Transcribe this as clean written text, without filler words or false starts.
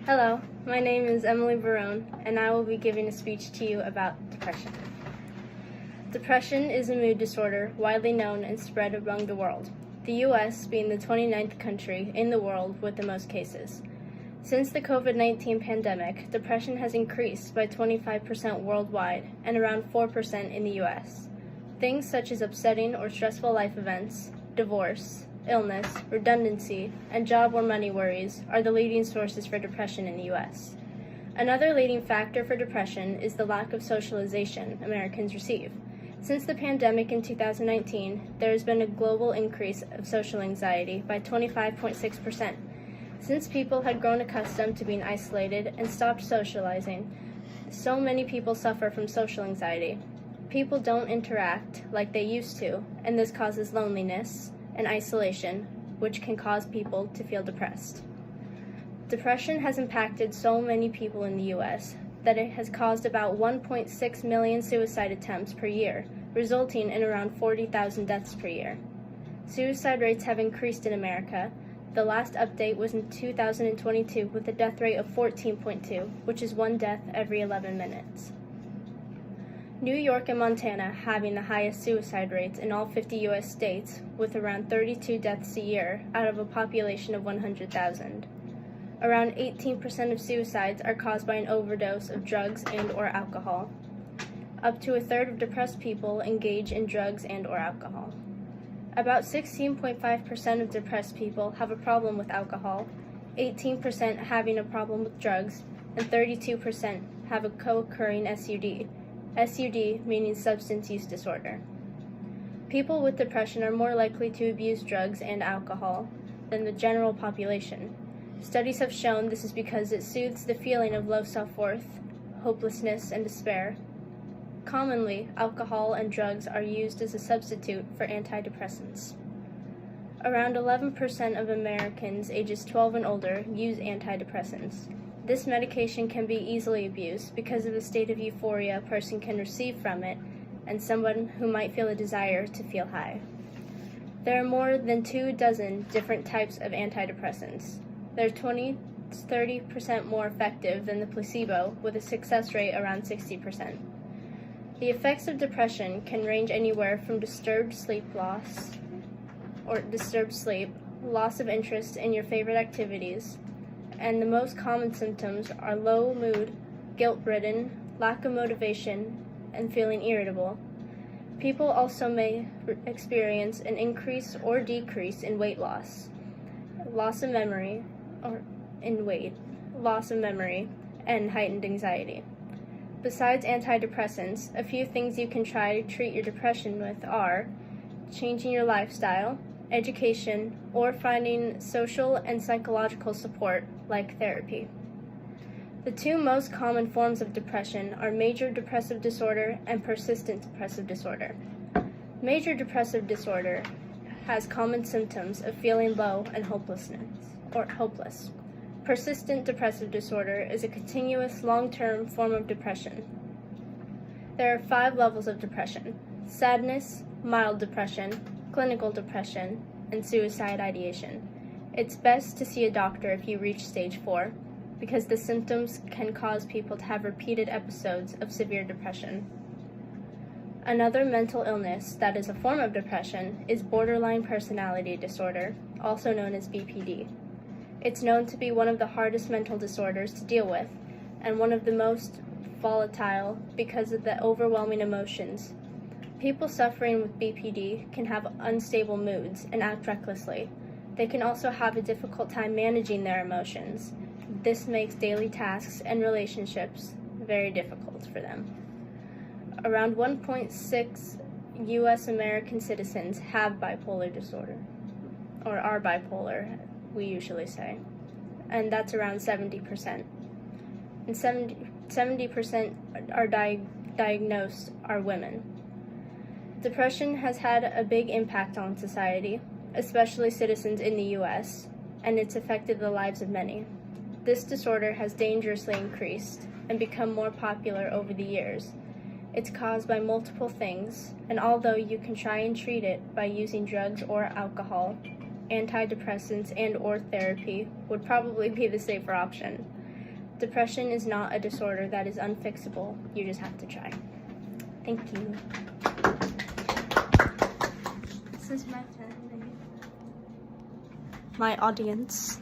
Hello, my name is Emily Barone, and I will be giving a speech to you about depression. Depression is a mood disorder widely known and spread among the world, the U.S. being the 29th country in the world with the most cases. Since the COVID-19 pandemic, depression has increased by 25% worldwide and around 4% in the U.S. Things such as upsetting or stressful life events, divorce, illness, redundancy, and job or money worries are the leading sources for depression in the U.S. Another leading factor for depression is the lack of socialization Americans receive. Since the pandemic in 2019, there has been a global increase of social anxiety by 25.6%. Since people had grown accustomed to being isolated and stopped socializing, so many people suffer from social anxiety. People don't interact like they used to, and this causes loneliness and isolation, which can cause people to feel depressed. Depression has impacted so many people in the U.S. that it has caused about 1.6 million suicide attempts per year, resulting in around 40,000 deaths per year. Suicide rates have increased in America. The last update was in 2022 with a death rate of 14.2, which is one death every 11 minutes. New York and Montana having the highest suicide rates in all 50 U.S. states, with around 32 deaths a year out of a population of 100,000. Around 18% of suicides are caused by an overdose of drugs and/or alcohol. Up to a third of depressed people engage in drugs and/or alcohol. About 16.5% of depressed people have a problem with alcohol, 18% having a problem with drugs, and 32% have a co-occurring SUD. SUD meaning substance use disorder. People with depression are more likely to abuse drugs and alcohol than the general population. Studies have shown this is because it soothes the feeling of low self-worth, hopelessness, and despair. Commonly, alcohol and drugs are used as a substitute for antidepressants. Around 11% of Americans ages 12 and older use antidepressants. This medication can be easily abused because of the state of euphoria a person can receive from it and someone who might feel a desire to feel high. There are more than 24 different types of antidepressants. They're 20-30% more effective than the placebo, with a success rate around 60%. The effects of depression can range anywhere from disturbed sleep, loss of interest in your favorite activities, and the most common symptoms are low mood, guilt-ridden, lack of motivation, and feeling irritable. People also may experience an increase or decrease in weight loss, loss of memory, and heightened anxiety. Besides antidepressants, a few things you can try to treat your depression with are changing your lifestyle, education, or finding social and psychological support like therapy. The two most common forms of depression are major depressive disorder and persistent depressive disorder. Major depressive disorder has common symptoms of feeling low and hopeless. Persistent depressive disorder is a continuous, long-term form of depression. There are 5 levels of depression: sadness, mild depression, clinical depression, and suicide ideation. It's best to see a doctor if you reach stage 4, because the symptoms can cause people to have repeated episodes of severe depression. Another mental illness that is a form of depression is borderline personality disorder, also known as BPD. It's known to be one of the hardest mental disorders to deal with, and one of the most volatile because of the overwhelming emotions. People suffering with BPD can have unstable moods and act recklessly. They can also have a difficult time managing their emotions. This makes daily tasks and relationships very difficult for them. Around 1.6 U.S. American citizens have bipolar disorder, or are bipolar, we usually say, and that's around 70%. And 70% are diagnosed are women. Depression has had a big impact on society, especially citizens in the U.S., and it's affected the lives of many. This disorder has dangerously increased and become more popular over the years. It's caused by multiple things, and although you can try and treat it by using drugs or alcohol, antidepressants and/or therapy would probably be the safer option. Depression is not a disorder that is unfixable. You just have to try. Thank you. This is my family. My audience.